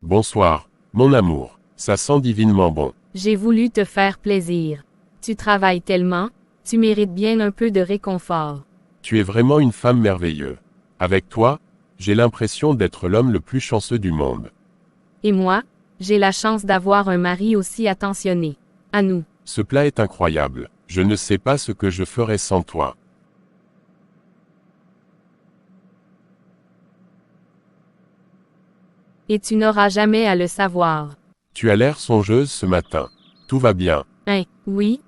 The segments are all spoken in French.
Bonsoir, mon amour. Ça sent divinement bon. J'ai voulu te faire plaisir. Tu travailles tellement, tu mérites bien un peu de réconfort. Tu es vraiment une femme merveilleuse. Avec toi, j'ai l'impression d'être l'homme le plus chanceux du monde. Et moi, j'ai la chance d'avoir un mari aussi attentionné. À nous. Ce plat est incroyable. Je ne sais pas ce que je ferais sans toi. Et tu n'auras jamais à le savoir. Tu as l'air songeuse ce matin. Tout va bien. Oui,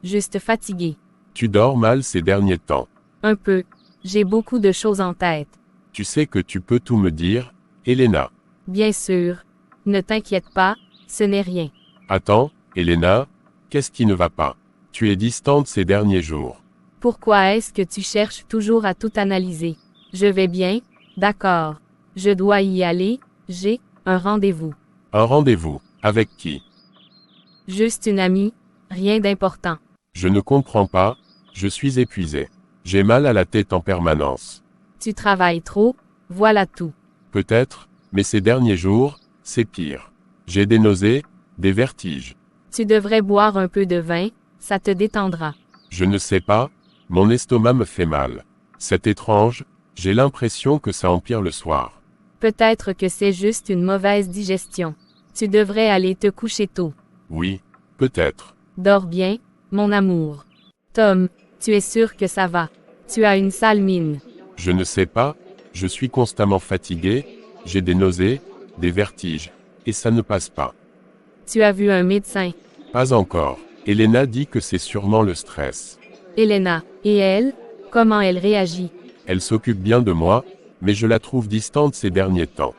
juste fatiguée. Tu dors mal ces derniers temps. Un peu. J'ai beaucoup de choses en tête. Tu sais que tu peux tout me dire, Elena. Bien sûr. Ne t'inquiète pas, ce n'est rien. Attends, Elena, qu'est-ce qui ne va pas? Tu es distante ces derniers jours. Pourquoi est-ce que tu cherches toujours à tout analyser? Je vais bien, d'accord. Je dois y aller, j'ai un rendez-vous. Un rendez-vous, avec qui? Juste une amie, rien d'important. Je ne comprends pas, je suis épuisé. J'ai mal à la tête en permanence. Tu travailles trop, voilà tout. Peut-être, mais ces derniers jours, c'est pire. J'ai des nausées, des vertiges. Tu devrais boire un peu de vin, ça te détendra. Je ne sais pas, mon estomac me fait mal. C'est étrange, j'ai l'impression que ça empire le soir. Peut-être que c'est juste une mauvaise digestion. Tu devrais aller te coucher tôt. Oui, peut-être. Dors bien, mon amour. Tom, tu es sûr que ça va? Tu as une sale mine. Je ne sais pas, je suis constamment fatigué, j'ai des nausées, des vertiges, et ça ne passe pas. Tu as vu un médecin? Pas encore. Elena dit que c'est sûrement le stress. Elena, et elle? Comment elle réagit? Elle s'occupe bien de moi, mais je la trouve distante ces derniers temps.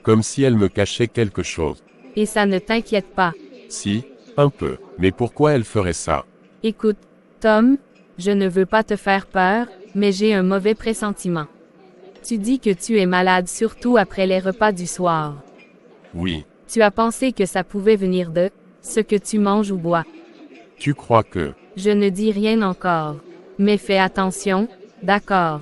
Comme si elle me cachait quelque chose. Et ça ne t'inquiète pas? Si, un peu. Mais pourquoi elle ferait ça? Écoute, Tom, je ne veux pas te faire peur, mais j'ai un mauvais pressentiment. Tu dis que tu es malade surtout après les repas du soir. Oui. Tu as pensé que ça pouvait venir de ce que tu manges ou bois. Tu crois que... Je ne dis rien encore. Mais fais attention, d'accord.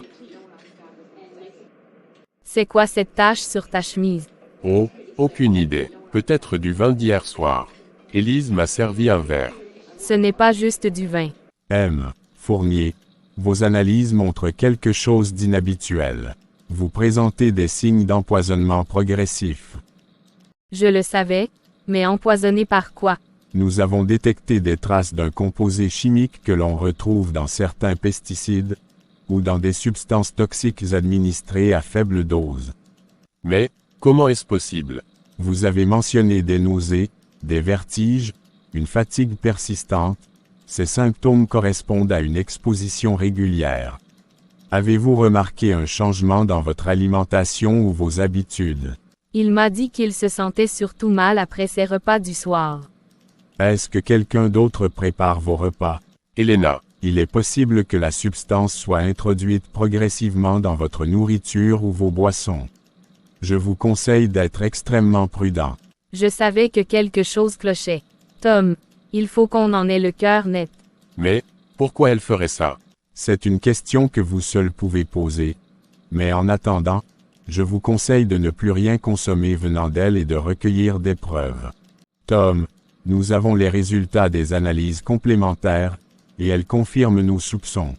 C'est quoi cette tache sur ta chemise? Oh, aucune idée. Peut-être du vin d'hier soir. Élise m'a servi un verre. Ce n'est pas juste du vin. M. Fournier. Vos analyses montrent quelque chose d'inhabituel. Vous présentez des signes d'empoisonnement progressif. Je le savais, mais empoisonné par quoi? Nous avons détecté des traces d'un composé chimique que l'on retrouve dans certains pesticides ou dans des substances toxiques administrées à faible dose. Mais, comment est-ce possible? Vous avez mentionné des nausées, des vertiges, une fatigue persistante. Ces symptômes correspondent à une exposition régulière. Avez-vous remarqué un changement dans votre alimentation ou vos habitudes? Il m'a dit qu'il se sentait surtout mal après ses repas du soir. Est-ce que quelqu'un d'autre prépare vos repas? Elena. Il est possible que la substance soit introduite progressivement dans votre nourriture ou vos boissons. Je vous conseille d'être extrêmement prudent. Je savais que quelque chose clochait. Tom, il faut qu'on en ait le cœur net. Mais, pourquoi elle ferait ça? C'est une question que vous seul pouvez poser. Mais en attendant, je vous conseille de ne plus rien consommer venant d'elle et de recueillir des preuves. Tom, nous avons les résultats des analyses complémentaires, et elles confirment nos soupçons.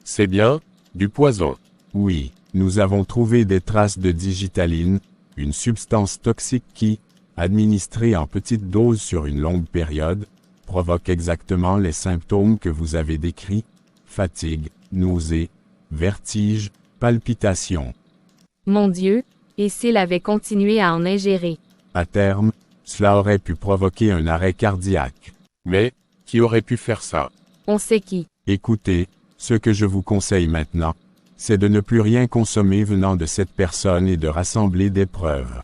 C'est bien, du poison. Oui, nous avons trouvé des traces de digitaline, une substance toxique qui, administrée en petites doses sur une longue période, provoque exactement les symptômes que vous avez décrits: fatigue, nausées, vertiges, palpitations. Mon Dieu, et s'il avait continué à en ingérer? À terme, cela aurait pu provoquer un arrêt cardiaque. Mais, qui aurait pu faire ça? On sait qui. Écoutez, ce que je vous conseille maintenant, c'est de ne plus rien consommer venant de cette personne et de rassembler des preuves.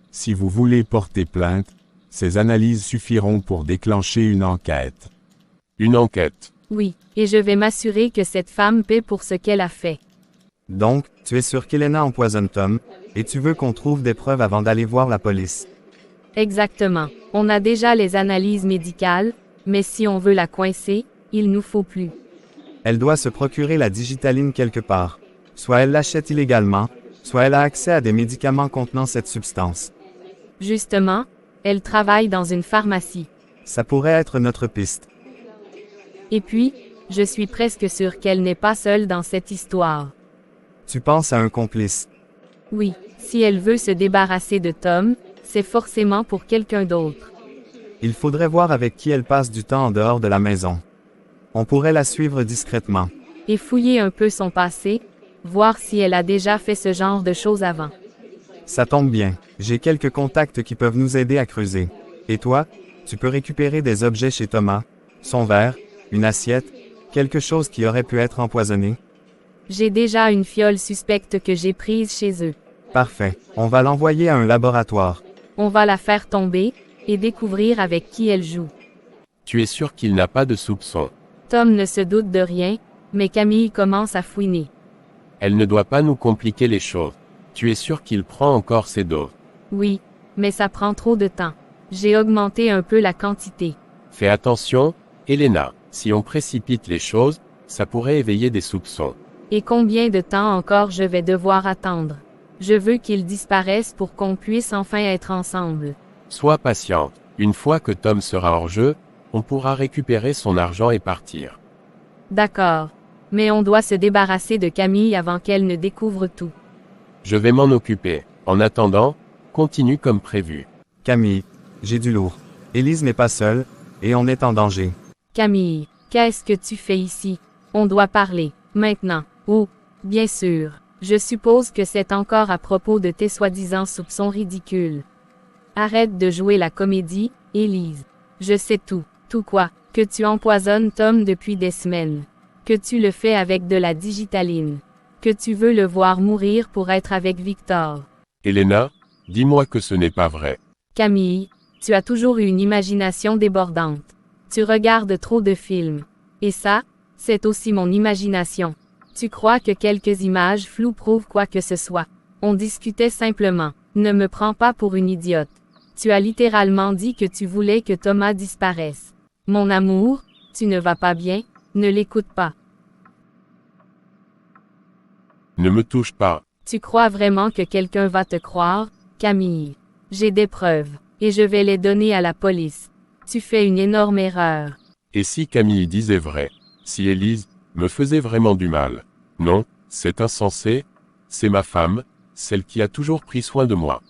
Si vous voulez porter plainte, ces analyses suffiront pour déclencher une enquête. Une enquête? Oui, et je vais m'assurer que cette femme paie pour ce qu'elle a fait. Donc, tu es sûr qu'Elena empoisonne Tom, et tu veux qu'on trouve des preuves avant d'aller voir la police. Exactement. On a déjà les analyses médicales, mais si on veut la coincer, il nous faut plus. Elle doit se procurer la digitaline quelque part. Soit elle l'achète illégalement, soit elle a accès à des médicaments contenant cette substance. Justement, elle travaille dans une pharmacie. Ça pourrait être notre piste. Et puis, je suis presque sûre qu'elle n'est pas seule dans cette histoire. Tu penses à un complice. Oui, si elle veut se débarrasser de Tom, c'est forcément pour quelqu'un d'autre. Il faudrait voir avec qui elle passe du temps en dehors de la maison. On pourrait la suivre discrètement. Et fouiller un peu son passé, voir si elle a déjà fait ce genre de choses avant. Ça tombe bien. J'ai quelques contacts qui peuvent nous aider à creuser. Et toi, tu peux récupérer des objets chez Thomas, son verre, une assiette, quelque chose qui aurait pu être empoisonné. J'ai déjà une fiole suspecte que j'ai prise chez eux. Parfait. On va l'envoyer à un laboratoire. On va la faire tomber, et découvrir avec qui elle joue. Tu es sûr qu'il n'a pas de soupçon. Tom ne se doute de rien, mais Camille commence à fouiner. Elle ne doit pas nous compliquer les choses. Tu es sûr qu'il prend encore ses doses. Oui, mais ça prend trop de temps. J'ai augmenté un peu la quantité. Fais attention, Elena, si on précipite les choses, ça pourrait éveiller des soupçons. Et combien de temps encore je vais devoir attendre? Je veux qu'ils disparaissent pour qu'on puisse enfin être ensemble. Sois patiente. Une fois que Tom sera hors jeu, on pourra récupérer son argent et partir. D'accord. Mais on doit se débarrasser de Camille avant qu'elle ne découvre tout. Je vais m'en occuper. En attendant, continue comme prévu. Camille, j'ai du lourd. Élise n'est pas seule, et on est en danger. Camille, qu'est-ce que tu fais ici? On doit parler, maintenant. Oh, bien sûr. Je suppose que c'est encore à propos de tes soi-disant soupçons ridicules. Arrête de jouer la comédie, Élise. Je sais tout. Tout quoi? Que tu empoisonnes Tom depuis des semaines. Que tu le fais avec de la digitaline. Que tu veux le voir mourir pour être avec Victor. Elena, dis-moi que ce n'est pas vrai. Camille, tu as toujours eu une imagination débordante. Tu regardes trop de films. Et ça, c'est aussi mon imagination. Tu crois que quelques images floues prouvent quoi que ce soit. On discutait simplement. Ne me prends pas pour une idiote. Tu as littéralement dit que tu voulais que Thomas disparaisse. Mon amour, tu ne vas pas bien, ne l'écoute pas. Ne me touche pas. Tu crois vraiment que quelqu'un va te croire, Camille? J'ai des preuves, et je vais les donner à la police. Tu fais une énorme erreur. Et si Camille disait vrai? Si Élise me faisait vraiment du mal? Non, c'est insensé. C'est ma femme, celle qui a toujours pris soin de moi.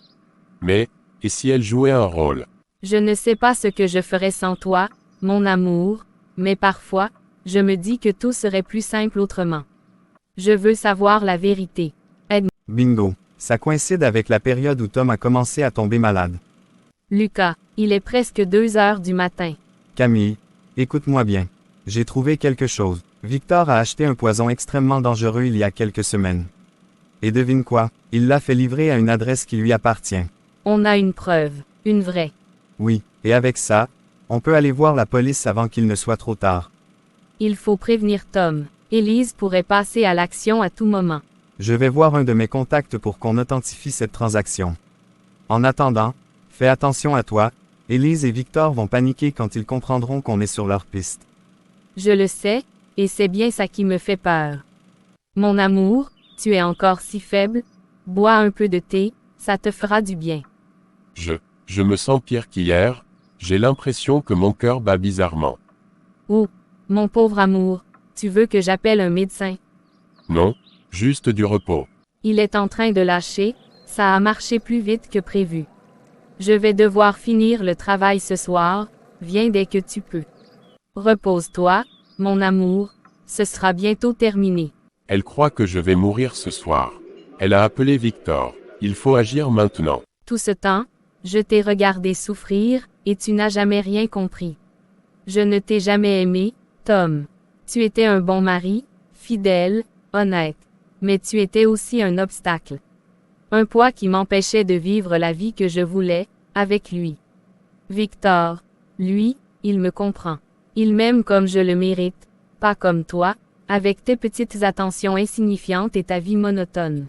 Mais, et si elle jouait un rôle? Je ne sais pas ce que je ferais sans toi, mon amour, mais parfois, je me dis que tout serait plus simple autrement. Je veux savoir la vérité. Bingo. Ça coïncide avec la période où Tom a commencé à tomber malade. Lucas, il est presque 2 heures du matin. Camille, écoute-moi bien. J'ai trouvé quelque chose. Victor a acheté un poison extrêmement dangereux il y a quelques semaines. Et devine quoi? Il l'a fait livrer à une adresse qui lui appartient. On a une preuve, une vraie. Oui, et avec ça, on peut aller voir la police avant qu'il ne soit trop tard. Il faut prévenir Tom. Élise pourrait passer à l'action à tout moment. Je vais voir un de mes contacts pour qu'on authentifie cette transaction. En attendant, fais attention à toi, Élise et Victor vont paniquer quand ils comprendront qu'on est sur leur piste. Je le sais, et c'est bien ça qui me fait peur. Mon amour, tu es encore si faible, bois un peu de thé, ça te fera du bien. Je me sens pire qu'hier, j'ai l'impression que mon cœur bat bizarrement. Oh, mon pauvre amour, tu veux que j'appelle un médecin? Non, juste du repos. Il est en train de lâcher, ça a marché plus vite que prévu. Je vais devoir finir le travail ce soir, viens dès que tu peux. Repose-toi, mon amour, ce sera bientôt terminé. Elle croit que je vais mourir ce soir. Elle a appelé Victor. Il faut agir maintenant. Tout ce temps, je t'ai regardé souffrir, et tu n'as jamais rien compris. Je ne t'ai jamais aimé, Tom. Tu étais un bon mari, fidèle, honnête. Mais tu étais aussi un obstacle. Un poids qui m'empêchait de vivre la vie que je voulais, avec lui. Victor, lui, il me comprend. Il m'aime comme je le mérite, pas comme toi, avec tes petites attentions insignifiantes et ta vie monotone.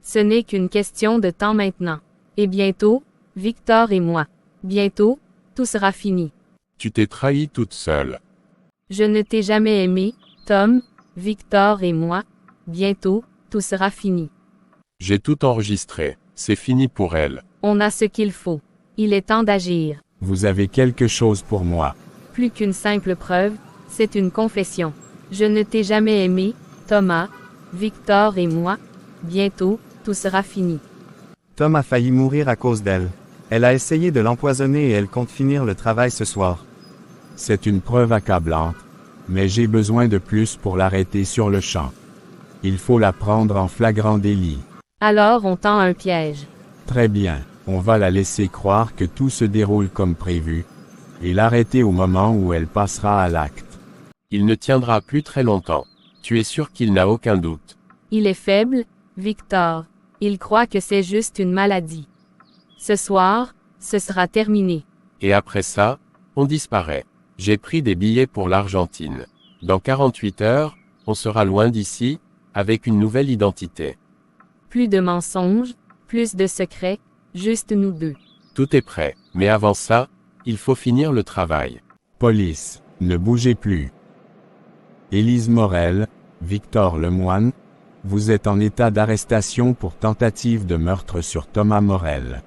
Ce n'est qu'une question de temps maintenant. Et bientôt, Victor et moi. Bientôt, tout sera fini. Tu t'es trahie toute seule. Je ne t'ai jamais aimé, Tom, Victor et moi. Bientôt, tout sera fini. J'ai tout enregistré. C'est fini pour elle. On a ce qu'il faut. Il est temps d'agir. Vous avez quelque chose pour moi. Plus qu'une simple preuve, c'est une confession. Je ne t'ai jamais aimé, Thomas, Victor et moi. Bientôt, tout sera fini. Tom a failli mourir à cause d'elle. Elle a essayé de l'empoisonner et elle compte finir le travail ce soir. C'est une preuve accablante, mais j'ai besoin de plus pour l'arrêter sur le champ. Il faut la prendre en flagrant délit. Alors on tend un piège. Très bien, on va la laisser croire que tout se déroule comme prévu, et l'arrêter au moment où elle passera à l'acte. Il ne tiendra plus très longtemps. Tu es sûr qu'il n'a aucun doute. Il est faible, Victor. Il croit que c'est juste une maladie. Ce soir, ce sera terminé. Et après ça, on disparaît. J'ai pris des billets pour l'Argentine. Dans 48 heures, on sera loin d'ici, avec une nouvelle identité. Plus de mensonges, plus de secrets, juste nous deux. Tout est prêt, mais avant ça, il faut finir le travail. Police, ne bougez plus. Élise Morel, Victor Lemoine, vous êtes en état d'arrestation pour tentative de meurtre sur Thomas Morel.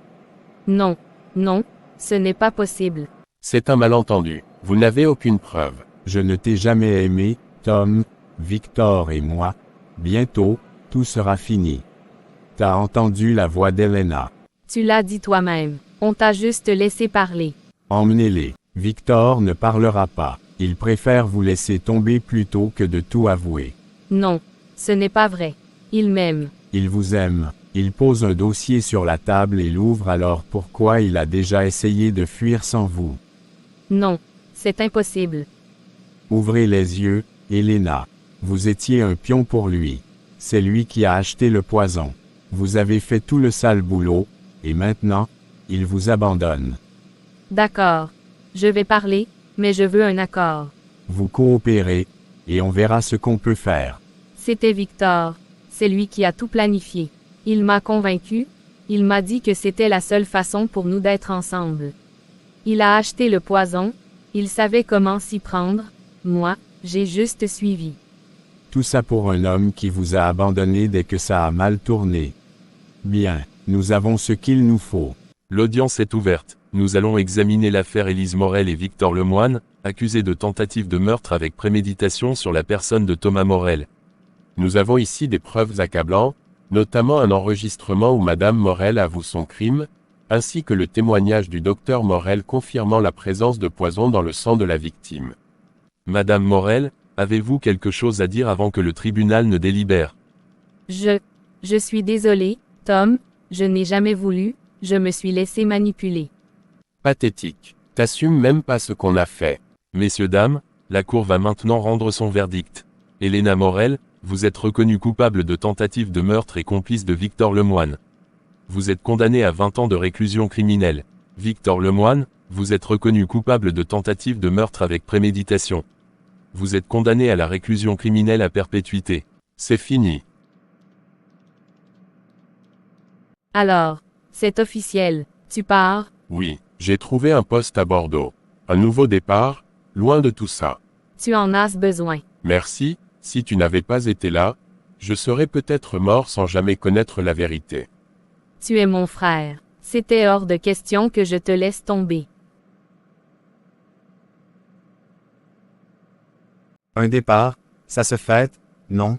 Non, non, ce n'est pas possible. C'est un malentendu. Vous n'avez aucune preuve. Je ne t'ai jamais aimé, Tom, Victor et moi. Bientôt, tout sera fini. T'as entendu la voix d'Elena. Tu l'as dit toi-même. On t'a juste laissé parler. Emmenez-les. Victor ne parlera pas. Il préfère vous laisser tomber plutôt que de tout avouer. Non, ce n'est pas vrai. Il m'aime. Il vous aime. Il pose un dossier sur la table et l'ouvre alors pourquoi il a déjà essayé de fuir sans vous. Non, c'est impossible. Ouvrez les yeux, Elena. Vous étiez un pion pour lui. C'est lui qui a acheté le poison. Vous avez fait tout le sale boulot, et maintenant, il vous abandonne. D'accord. Je vais parler, mais je veux un accord. Vous coopérez, et on verra ce qu'on peut faire. C'était Victor. C'est lui qui a tout planifié. Il m'a convaincu, il m'a dit que c'était la seule façon pour nous d'être ensemble. Il a acheté le poison, il savait comment s'y prendre, moi, j'ai juste suivi. Tout ça pour un homme qui vous a abandonné dès que ça a mal tourné. Bien, nous avons ce qu'il nous faut. L'audience est ouverte. Nous allons examiner l'affaire Élise Morel et Victor Lemoine, accusés de tentative de meurtre avec préméditation sur la personne de Thomas Morel. Nous avons ici des preuves accablantes, notamment un enregistrement où Madame Morel avoue son crime, ainsi que le témoignage du docteur Morel confirmant la présence de poison dans le sang de la victime. Madame Morel, avez-vous quelque chose à dire avant que le tribunal ne délibère? Je suis désolé, Tom, je n'ai jamais voulu, je me suis laissé manipuler. Pathétique. T'assumes même pas ce qu'on a fait. Messieurs, dames, la Cour va maintenant rendre son verdict. Elena Morel, vous êtes reconnue coupable de tentative de meurtre et complice de Victor Lemoine. Vous êtes condamné à 20 ans de réclusion criminelle. Victor Lemoine, vous êtes reconnu coupable de tentative de meurtre avec préméditation. Vous êtes condamné à la réclusion criminelle à perpétuité. C'est fini. Alors, c'est officiel, tu pars? Oui, j'ai trouvé un poste à Bordeaux. Un nouveau départ, loin de tout ça. Tu en as besoin. Merci, si tu n'avais pas été là, je serais peut-être mort sans jamais connaître la vérité. Tu es mon frère. C'était hors de question que je te laisse tomber. Un départ, ça se fête, non?